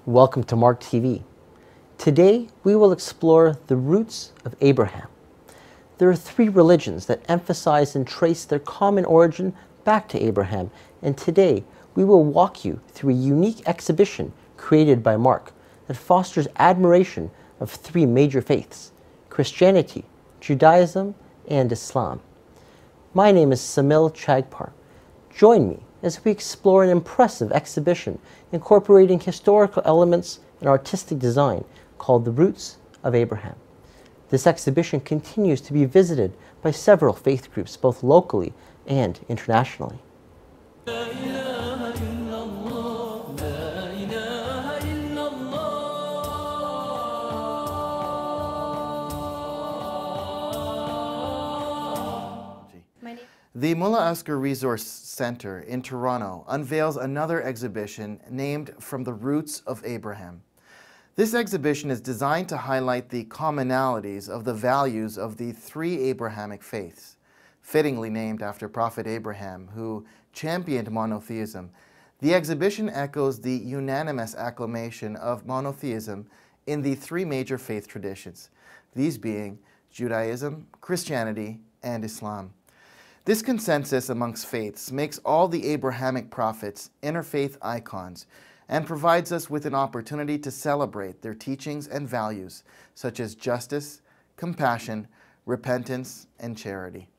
Welcome to MARC TV. Today we will explore the roots of Abraham. There are three religions that emphasize and trace their common origin back to Abraham, and today we will walk you through a unique exhibition created by MARC that fosters admiration of three major faiths: Christianity, Judaism, and Islam. My name is Samil Chagpar. Join me as we explore an impressive exhibition incorporating historical elements and artistic design called The Roots of Abraham. This exhibition continues to be visited by several faith groups, both locally and internationally. The Mullah Askar Resource Center in Toronto unveils another exhibition named From the Roots of Abraham. This exhibition is designed to highlight the commonalities of the values of the three Abrahamic faiths, fittingly named after Prophet Abraham, who championed monotheism. The exhibition echoes the unanimous acclamation of monotheism in the three major faith traditions, these being Judaism, Christianity, and Islam. This consensus amongst faiths makes all the Abrahamic prophets interfaith icons and provides us with an opportunity to celebrate their teachings and values such as justice, compassion, repentance, and charity.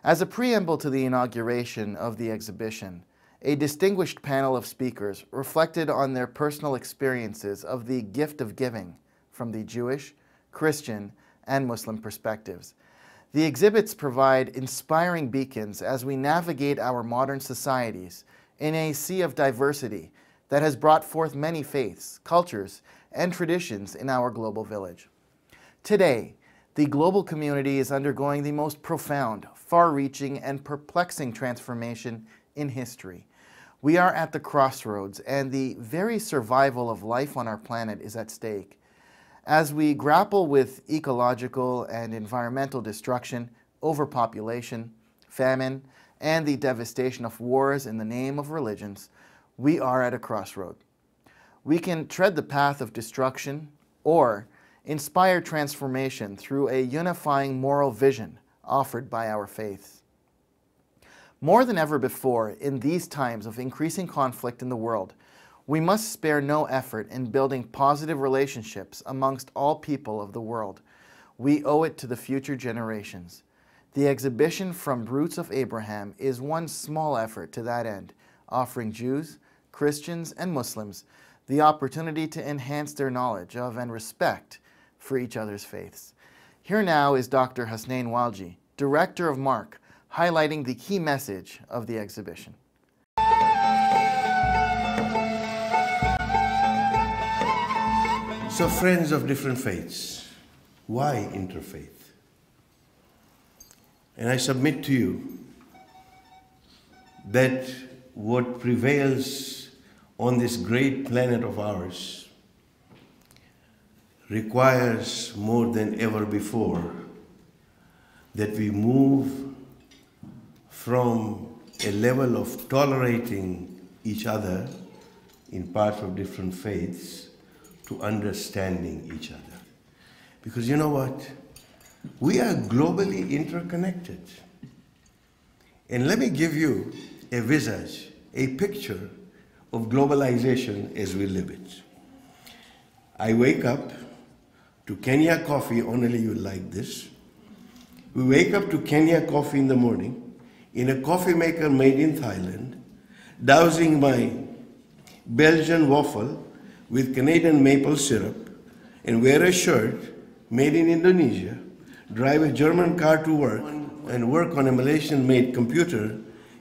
As a preamble to the inauguration of the exhibition, a distinguished panel of speakers reflected on their personal experiences of the gift of giving from the Jewish, Christian, and Muslim perspectives. The exhibits provide inspiring beacons as we navigate our modern societies in a sea of diversity that has brought forth many faiths, cultures, and traditions in our global village. Today, the global community is undergoing the most profound, far-reaching, and perplexing transformation in history. We are at the crossroads, and the very survival of life on our planet is at stake. As we grapple with ecological and environmental destruction, overpopulation, famine, and the devastation of wars in the name of religions, we are at a crossroad. We can tread the path of destruction or inspire transformation through a unifying moral vision offered by our faiths. More than ever before, in these times of increasing conflict in the world, we must spare no effort in building positive relationships amongst all people of the world. We owe it to the future generations. The exhibition From Roots of Abraham is one small effort to that end, offering Jews, Christians, and Muslims the opportunity to enhance their knowledge of and respect for each other's faiths. Here now is Dr. Hasnain Walji, Director of MARC, highlighting the key message of the exhibition. So friends of different faiths, why interfaith? And I submit to you that what prevails on this great planet of ours requires more than ever before that we move from a level of tolerating each other in parts of different faiths to understanding each other. Because you know what? We are globally interconnected. And let me give you a visage, a picture of globalization as we live it. I wake up to Kenya coffee, only you like this. We wake up to Kenya coffee in the morning in a coffee maker made in Thailand, dousing my Belgian waffle with Canadian maple syrup, and wear a shirt made in Indonesia, drive a German car to work, and work on a Malaysian-made computer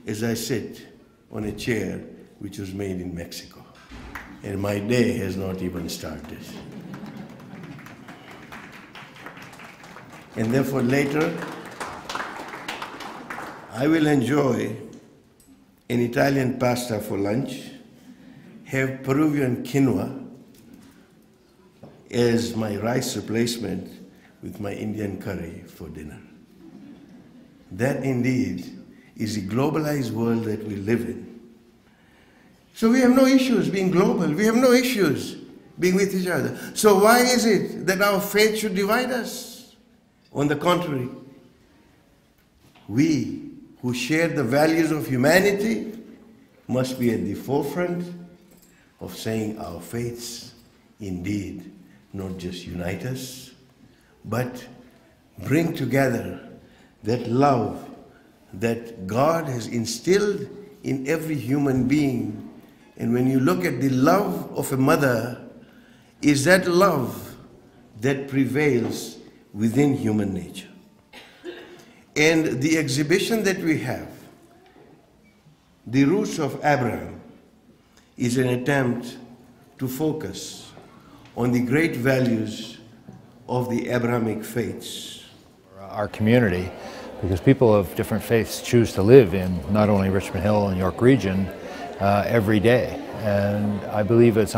as I sit on a chair which was made in Mexico. And my day has not even started. And therefore later, I will enjoy an Italian pasta for lunch, have Peruvian quinoa as my rice replacement with my Indian curry for dinner. That indeed is the globalized world that we live in. So we have no issues being global. We have no issues being with each other. So why is it that our faith should divide us? On the contrary, we who share the values of humanity must be at the forefront of saying our faiths indeed not just unite us, but bring together that love that God has instilled in every human being. And when you look at the love of a mother, is that love that prevails within human nature. And the exhibition that we have, The Roots of Abraham, is an attempt to focus on the great values of the Abrahamic faiths. Our community, because people of different faiths choose to live in not only Richmond Hill and York region every day. And I believe it's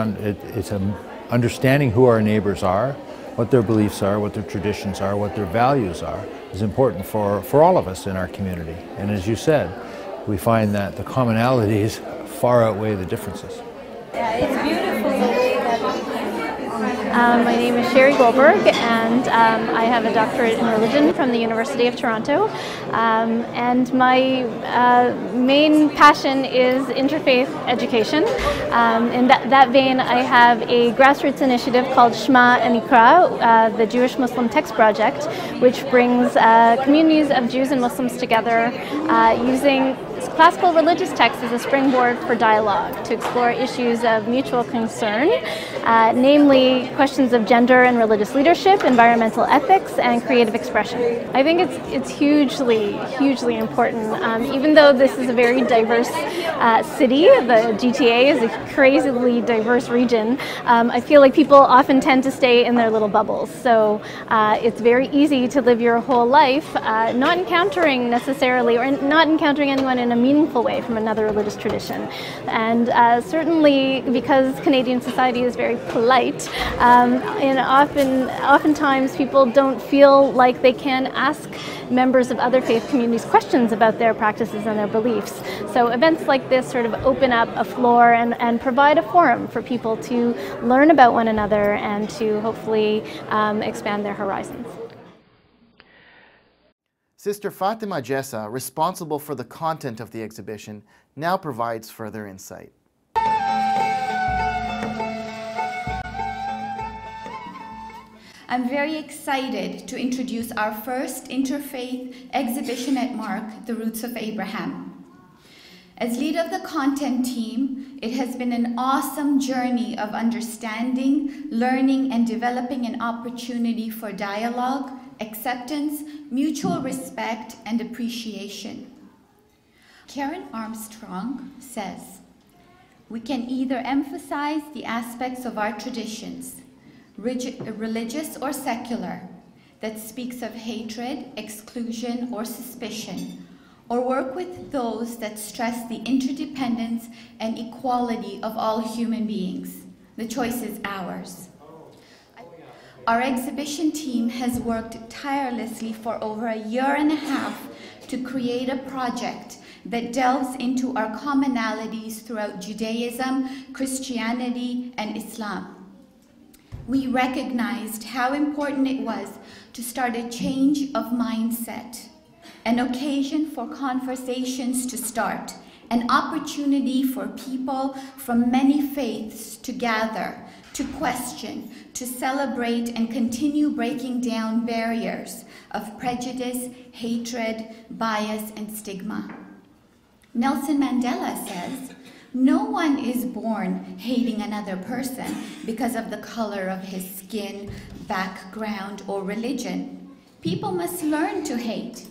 understanding who our neighbors are, what their beliefs are, what their traditions are, what their values are, is important for all of us in our community. And as you said, we find that the commonalities far outweigh the differences. Yeah, it's beautiful the way that my name is Sherry Goldberg, and I have a doctorate in religion from the University of Toronto. And my main passion is interfaith education. In that vein, I have a grassroots initiative called Shema and Ikra, the Jewish Muslim Text Project, which brings communities of Jews and Muslims together using classical religious texts as a springboard for dialogue to explore issues of mutual concern, namely questions of gender and religious leadership, environmental ethics, and creative expression. I think it's hugely important. Even though this is a very diverse city, the GTA is a crazily diverse region, I feel like people often tend to stay in their little bubbles. So it's very easy to live your whole life not encountering necessarily, or not encountering anyone in a meaningful way from another religious tradition. And certainly because Canadian society is very polite, and oftentimes people don't feel like they can ask members of other faith communities questions about their practices and their beliefs. So events like this sort of open up a floor and provide a forum for people to learn about one another and to hopefully expand their horizons. Sister Fatima Jessa, responsible for the content of the exhibition, now provides further insight. I'm very excited to introduce our first interfaith exhibition at MARC, The Roots of Abraham. As lead of the content team, it has been an awesome journey of understanding, learning, and developing an opportunity for dialogue, acceptance, mutual respect, and appreciation. Karen Armstrong says, "We can either emphasize the aspects of our traditions, religious or secular, that speaks of hatred, exclusion, or suspicion, or work with those that stress the interdependence and equality of all human beings. The choice is ours." Our exhibition team has worked tirelessly for over a year and a half to create a project that delves into our commonalities throughout Judaism, Christianity, and Islam. We recognized how important it was to start a change of mindset, an occasion for conversations to start, an opportunity for people from many faiths to gather, to question, to celebrate, and continue breaking down barriers of prejudice, hatred, bias, and stigma. Nelson Mandela says, "No one is born hating another person because of the color of his skin, background, or religion. People must learn to hate.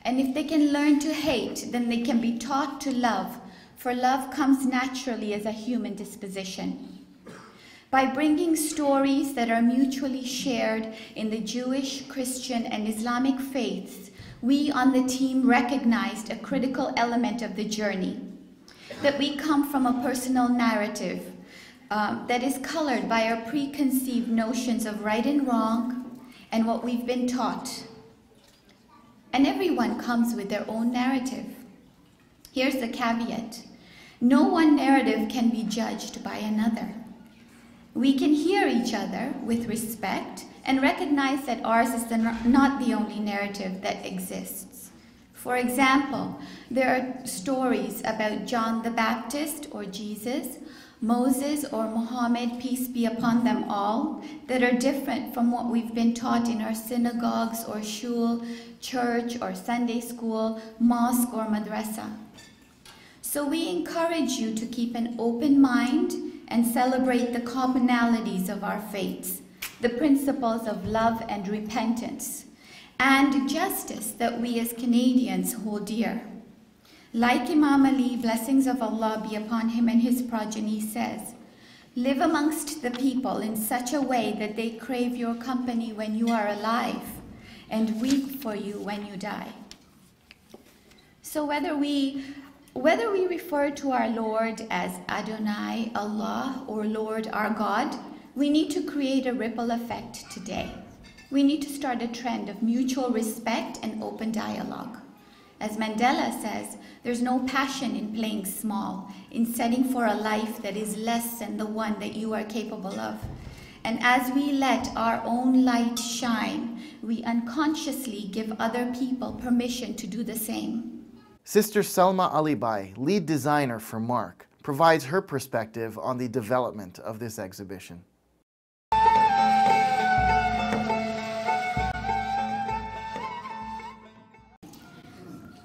And if they can learn to hate, then they can be taught to love, for love comes naturally as a human disposition." By bringing stories that are mutually shared in the Jewish, Christian, and Islamic faiths, we on the team recognized a critical element of the journey, that we come from a personal narrative that is colored by our preconceived notions of right and wrong and what we've been taught. And everyone comes with their own narrative. Here's the caveat. No one narrative can be judged by another. We can hear each other with respect and recognize that ours is not the only narrative that exists. For example, there are stories about John the Baptist or Jesus, Moses or Muhammad, peace be upon them all, that are different from what we've been taught in our synagogues or shul, church or Sunday school, mosque or madrasa. So we encourage you to keep an open mind and celebrate the commonalities of our faiths, the principles of love and repentance, and justice that we as Canadians hold dear. Like Imam Ali, blessings of Allah be upon him and his progeny, says, live amongst the people in such a way that they crave your company when you are alive and weep for you when you die. So whether we refer to our Lord as Adonai, Allah, or Lord our God, we need to create a ripple effect today. We need to start a trend of mutual respect and open dialogue. As Mandela says, there's no passion in playing small, in setting for a life that is less than the one that you are capable of. And as we let our own light shine, we unconsciously give other people permission to do the same. Sister Salma Alibai, lead designer for MARC, provides her perspective on the development of this exhibition.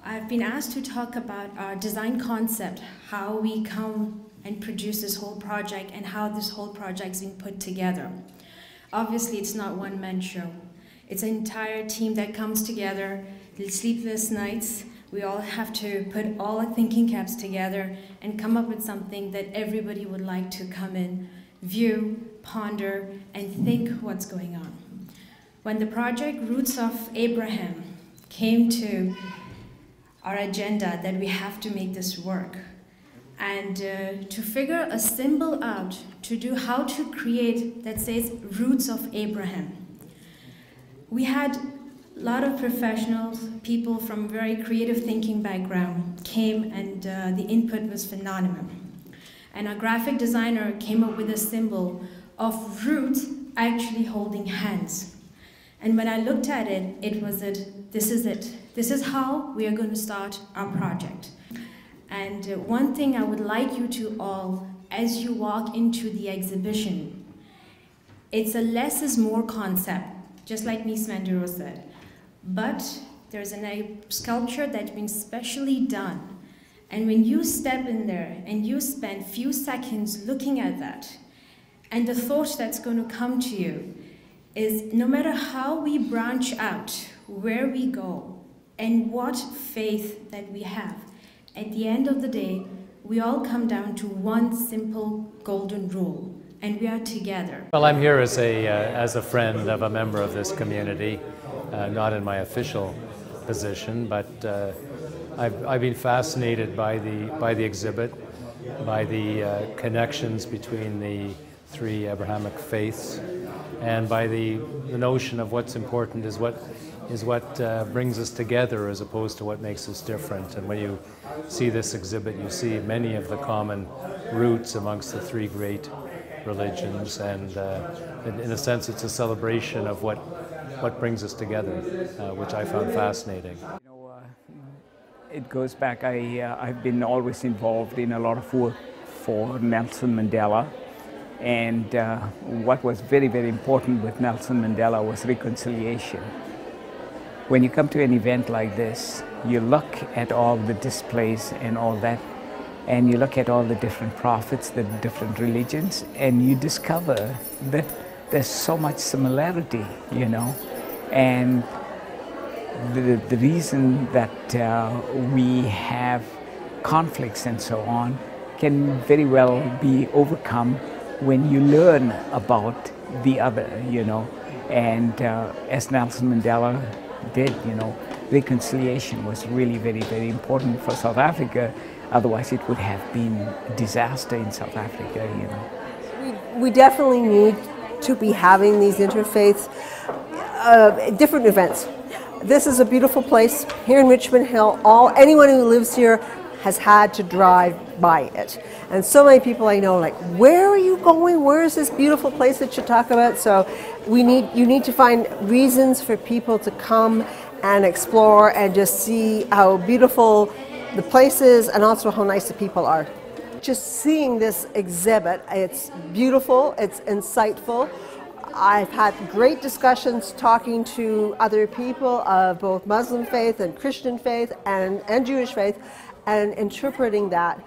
I've been asked to talk about our design concept, how we come and produce this whole project and how this whole project is being put together. Obviously, it's not one-man show. It's an entire team that comes together, sleepless nights. We all have to put all our thinking caps together and come up with something that everybody would like to come in, view, ponder, and think what's going on. When the project Roots of Abraham came to our agenda that we have to make this work and to figure a symbol out to do how to create that says Roots of Abraham. We had a lot of professionals, people from very creative thinking background came, and the input was phenomenal. And our graphic designer came up with a symbol of roots actually holding hands. And when I looked at it, it was that this is it. This is how we are going to start our project. And one thing I would like you to all, as you walk into the exhibition, it's a less is more concept, just like Ms. Manduro said. But there's a sculpture that's been specially done. And when you step in there and you spend few seconds looking at that, and the thought that's going to come to you is no matter how we branch out, where we go, and what faith that we have, at the end of the day, we all come down to one simple golden rule, and we are together. Well, I'm here as a friend of a member of this community, not in my official position, but I've been fascinated by the exhibit, by the connections between the three Abrahamic faiths, and by the notion of what's important is what brings us together as opposed to what makes us different. And when you see this exhibit, you see many of the common roots amongst the three great religions, and in a sense it's a celebration of what brings us together, which I found fascinating. You know, it goes back, I've been always involved in a lot of work for Nelson Mandela, and what was very, very important with Nelson Mandela was reconciliation. When you come to an event like this, you look at all the displays and all that, and you look at all the different prophets, the different religions, and you discover that there's so much similarity, you know. And the reason that we have conflicts and so on can very well be overcome when you learn about the other, you know. And as Nelson Mandela did, you know, reconciliation was really very, very important for South Africa. Otherwise, it would have been a disaster in South Africa, you know. We definitely need to be having these interfaith different events. This is a beautiful place here in Richmond Hill. Anyone who lives here has had to drive by it. And so many people I know, like, where are you going? Where is this beautiful place that you talk about? So you need to find reasons for people to come and explore and just see how beautiful the place is and also how nice the people are. Just seeing this exhibit, it's beautiful, it's insightful. I've had great discussions talking to other people of both Muslim faith and Christian faith and Jewish faith, and interpreting that.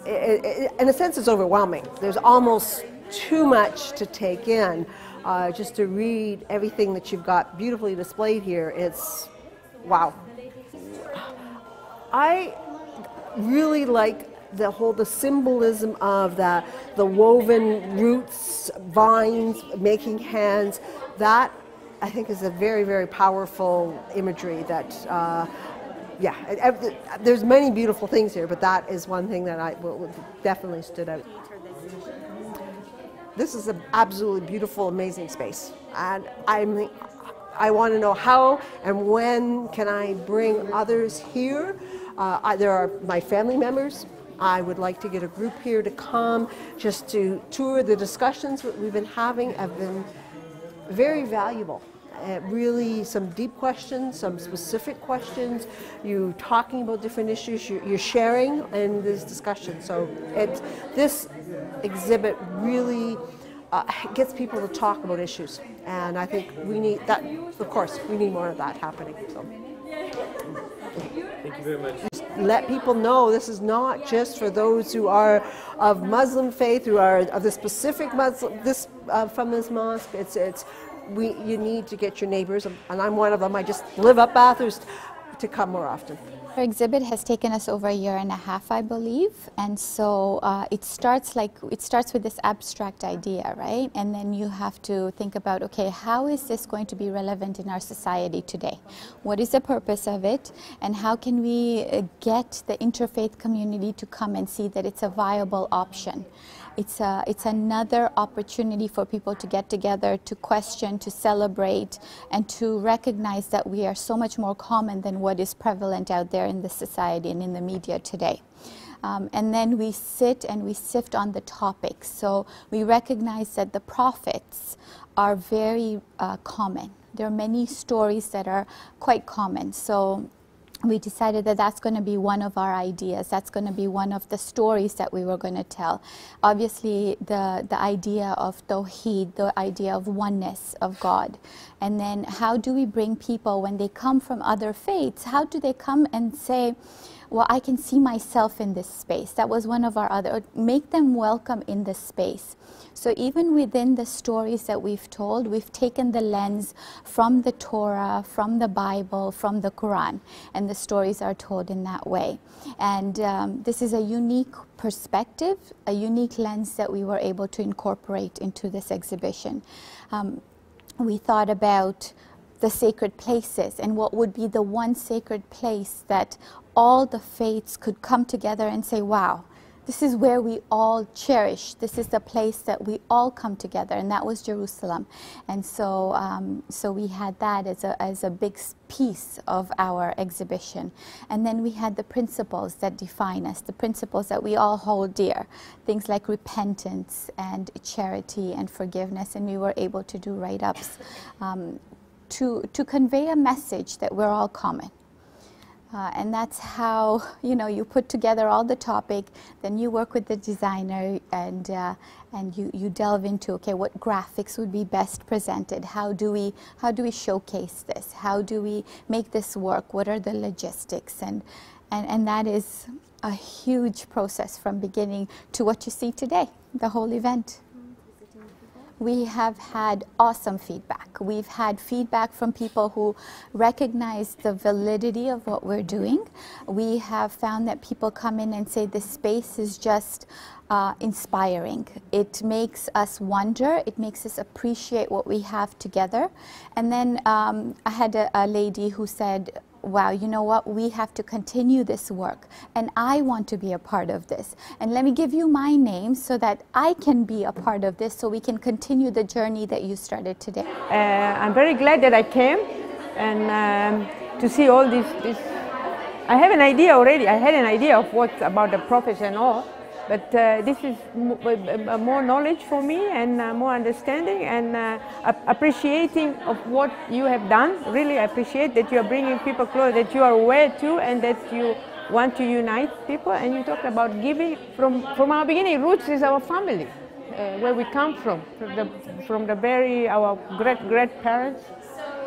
In a sense, it's overwhelming. There's almost too much to take in. Just to read everything that you've got beautifully displayed here, it's wow. I really like the symbolism of the woven roots, vines, making hands. That I think is a very, very powerful imagery that, yeah, there's many beautiful things here, but that is one thing that definitely stood out. This is an absolutely beautiful, amazing space, and I want to know how and when can I bring others here. There are my family members. I would like to get a group here to come just to tour. The discussions that we've been having have been very valuable. Really some deep questions, some specific questions, you talking about different issues, you're sharing in this discussion. So this exhibit really gets people to talk about issues, and I think we need that. Of course, we need more of that happening. So. Thank you very much. Let people know this is not just for those who are of Muslim faith, who are of the specific Muslim, from this mosque. You need to get your neighbors, and I'm one of them. I just live up Bathurst, to come more often. Our exhibit has taken us over a year and a half, I believe, and so it starts with this abstract idea, right? And then you have to think about, okay, how is this going to be relevant in our society today? What is the purpose of it, and how can we get the interfaith community to come and see that it's a viable option? It's another opportunity for people to get together, to question, to celebrate, and to recognize that we are so much more common than what is prevalent out there in the society and in the media today. And then we sit and we sift on the topics. So we recognize that the prophets are very common. There are many stories that are quite common. So we decided that that's going to be one of our ideas. That's going to be one of the stories that we were going to tell. Obviously, the idea of Tawheed, the idea of oneness of God. And then how do we bring people, when they come from other faiths, how do they come and say, well, I can see myself in this space. That was one of our other, make them welcome in this space. So even within the stories that we've told, we've taken the lens from the Torah, from the Bible, from the Quran, and the stories are told in that way. And this is a unique perspective, a unique lens that we were able to incorporate into this exhibition. We thought about the sacred places and what would be the one sacred place that all the faiths could come together and say, wow, this is where we all cherish. This is the place that we all come together, and that was Jerusalem. And so, so we had that as a big piece of our exhibition. And then we had the principles that define us, the principles that we all hold dear, things like repentance and charity and forgiveness. And we were able to do write-ups to convey a message that we're all common. And that's how, you know, you put together all the topic, then you work with the designer and you delve into, okay, what graphics would be best presented? How do we showcase this? How do we make this work? What are the logistics? And that is a huge process from beginning to what you see today, the whole event. We have had awesome feedback. We've had feedback from people who recognize the validity of what we're doing. We have found that people come in and say this space is just inspiring. It makes us wonder. It makes us appreciate what we have together. And then I had a lady who said, wow, you know what, we have to continue this work, and I want to be a part of this. And let me give you my name so that I can be a part of this, so we can continue the journey that you started today. I'm very glad that I came, and to see all these I have an idea already. I had an idea of what about the prophets and all, but this is more knowledge for me and more understanding and appreciating of what you have done. Really appreciate that you are bringing people closer, that you are aware too, and that you want to unite people. And you talked about giving. From our beginning, roots is our family, where we come from the very our great parents.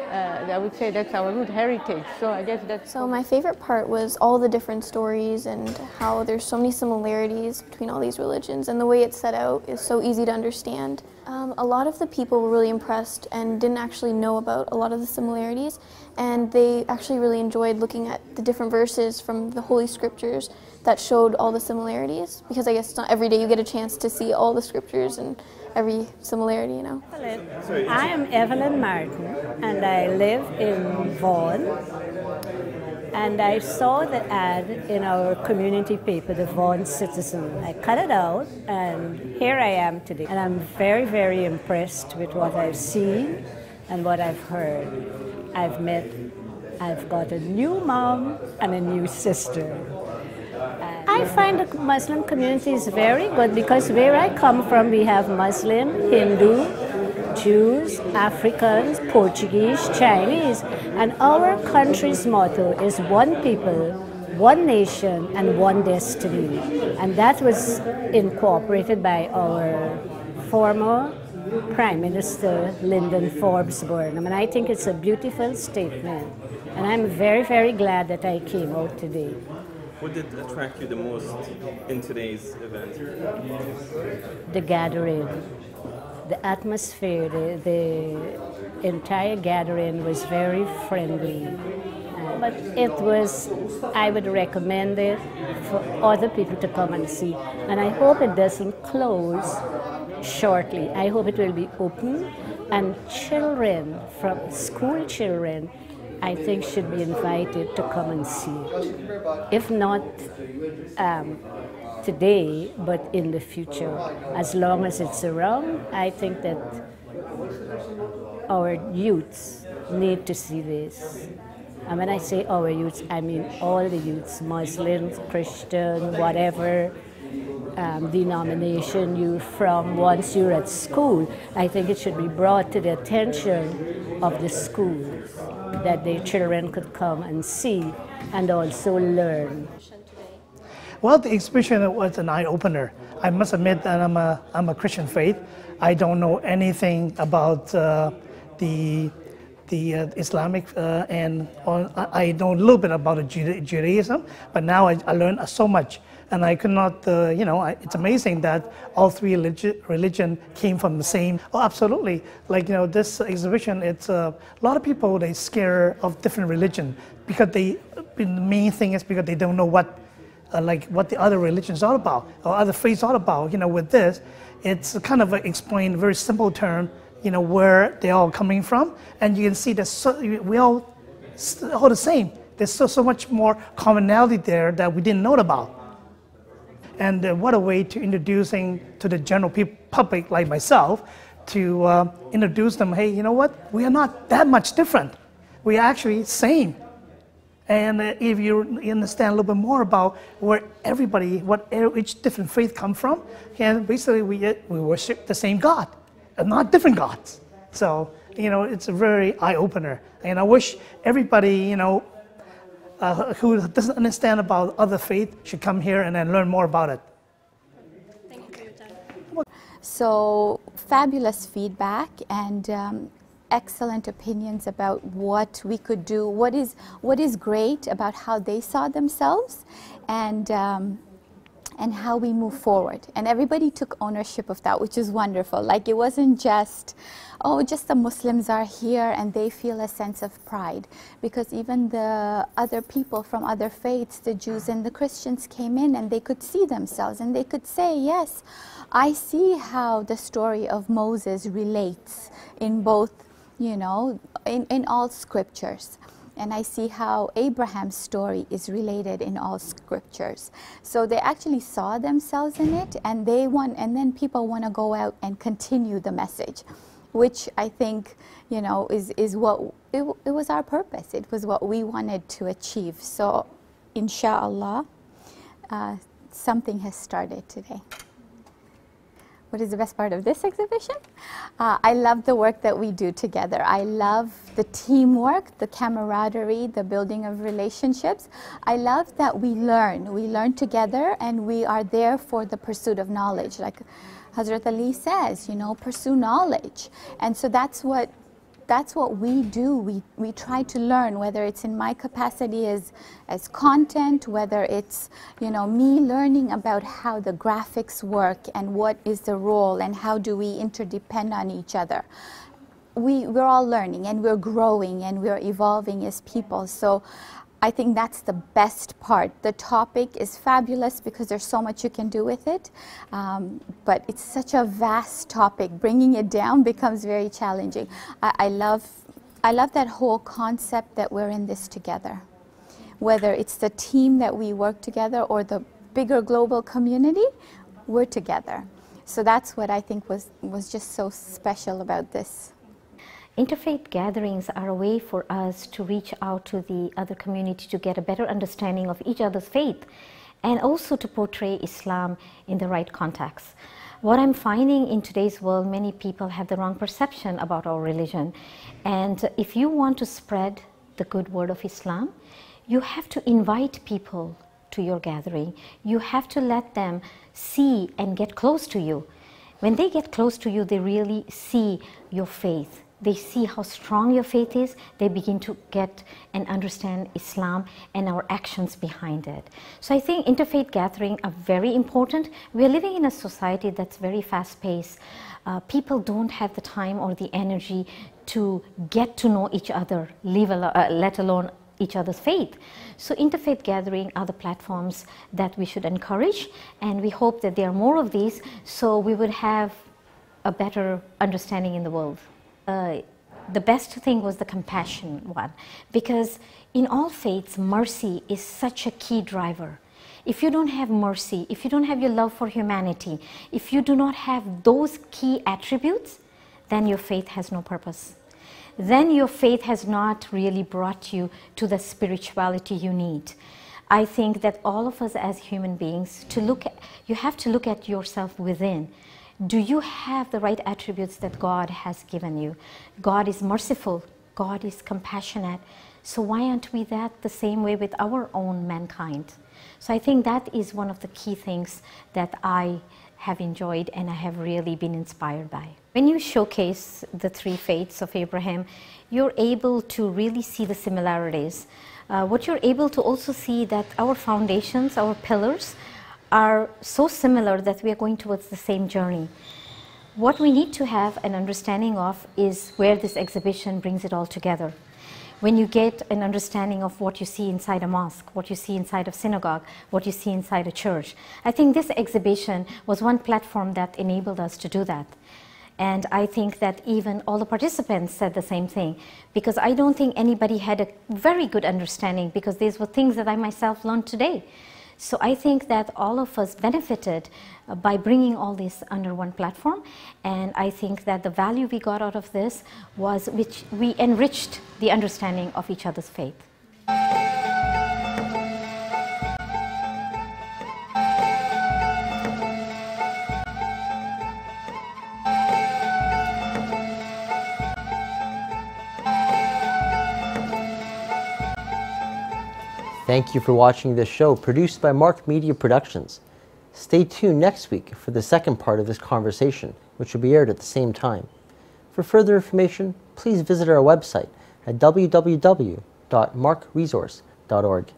I would say that's our root heritage, so I guess that's... So my favorite part was all the different stories and how there's so many similarities between all these religions, and the way it's set out is so easy to understand. A lot of the people were really impressed and didn't actually know about a lot of the similarities, and they actually really enjoyed looking at the different verses from the Holy Scriptures that showed all the similarities, because I guess not every day you get a chance to see all the scriptures and every similarity, you know. I am Evelyn Martin, and I live in Vaughan, and I saw the ad in our community paper, the Vaughan Citizen. I cut it out, and here I am today. And I'm very, very impressed with what I've seen and what I've heard. I've got a new mom and a new sister. I find the Muslim community is very good because where I come from, we have Muslim, Hindu, Jews, Africans, Portuguese, Chinese, and our country's motto is one people, one nation, and one destiny. And that was incorporated by our former Prime Minister, Lyndon Forbes Burnham, and I think it's a beautiful statement. And I'm very, very glad that I came out today. What did attract you the most in today's event? The gathering, the atmosphere, the entire gathering was very friendly. But it was, I would recommend it for other people to come and see. And I hope it doesn't close shortly. I hope it will be open, and children, from school children, I think should be invited to come and see it. If not today, but in the future. As long as it's around, I think that our youths need to see this. And when I say our youths, I mean all the youths, Muslims, Christian, whatever denomination you're from. Once you're at school, I think it should be brought to the attention of the schools that their children could come and see and also learn. Well, the exhibition was an eye-opener. I must admit that I'm a Christian faith. I don't know anything about the Islamic and I know a little bit about Judaism, but now I learned so much. And I could not, it's amazing that all three religion came from the same. Oh, absolutely. Like, this exhibition, it's a lot of people, they scare of different religion because the main thing is because they don't know what the other religions are about or other faiths are about. With this, it's kind of explained in very simple term, where they're all coming from. And you can see that we all the same. There's so much more commonality there that we didn't know about. And what a way to introducing to the general public like myself to introduce them, hey, you know what? We are not that much different. We are actually same. And if you understand a little bit more about where each different faith come from, and basically we worship the same God, and not different gods. So, it's a very eye-opener. And I wish everybody, who doesn't understand about other faith should come here and then learn more about it. Thank you for your time. So, fabulous feedback and excellent opinions about what we could do, what is great about how they saw themselves, and how we move forward. And everybody took ownership of that, which is wonderful. Like, it wasn't just, oh, just the Muslims are here and they feel a sense of pride. Because even the other people from other faiths, the Jews and the Christians, came in and they could see themselves and they could say, yes, I see how the story of Moses relates in both, in all scriptures. And I see how Abraham's story is related in all scriptures. So they actually saw themselves in it, and and then people want to go out and continue the message, which I think, is what, it was our purpose. It was what we wanted to achieve. So inshallah, something has started today. What is the best part of this exhibition? I love the work that we do together. I love the teamwork, the camaraderie, the building of relationships. I love that we learn together, and we are there for the pursuit of knowledge. Like Hazrat Ali says, you know, pursue knowledge. And so that's what we do. We try to learn, whether it's in my capacity as content, whether it's, you know, me learning about how the graphics work and what is the role and how do we interdepend on each other. We're all learning, and we're growing, and we're evolving as people. So I think that's the best part. The topic is fabulous because there's so much you can do with it, but it's such a vast topic. Bringing it down becomes very challenging. I love that whole concept that we're in this together. Whether it's the team that we work together or the bigger global community, we're together. So that's what I think was just so special about this. Interfaith gatherings are a way for us to reach out to the other community to get a better understanding of each other's faith, and also to portray Islam in the right context. What I'm finding in today's world, many people have the wrong perception about our religion. And if you want to spread the good word of Islam, you have to invite people to your gathering. You have to let them see and get close to you. When they get close to you, they really see your faith. They see how strong your faith is. They begin to get and understand Islam and our actions behind it. So I think interfaith gatherings are very important. We're living in a society that's very fast-paced. People don't have the time or the energy to get to know each other, let alone each other's faith. So interfaith gatherings are the platforms that we should encourage, and we hope that there are more of these so we would have a better understanding in the world. The best thing was the compassion one, because in all faiths, mercy is such a key driver. If you don't have mercy, if you don't have your love for humanity, if you do not have those key attributes, then your faith has no purpose. Then your faith has not really brought you to the spirituality you need. I think that all of us as human beings, you have to look at yourself within. Do you have the right attributes that God has given you? God is merciful. God is compassionate. So why aren't we that the same way with our own mankind? So I think that is one of the key things that I have enjoyed and I have really been inspired by. When you showcase the three faiths of Abraham, you're able to really see the similarities. What you're able to also see that our foundations, our pillars, are so similar that we are going towards the same journey. What we need to have an understanding of is where this exhibition brings it all together. When you get an understanding of what you see inside a mosque, what you see inside a synagogue, what you see inside a church. I think this exhibition was one platform that enabled us to do that. And I think that even all the participants said the same thing, because I don't think anybody had a very good understanding, because these were things that I myself learned today. So I think that all of us benefited by bringing all this under one platform, and I think that the value we got out of this was which we enriched the understanding of each other's faith. Thank you for watching this show produced by MARC Media Productions. Stay tuned next week for the second part of this conversation, which will be aired at the same time. For further information, please visit our website at www.marcresource.org.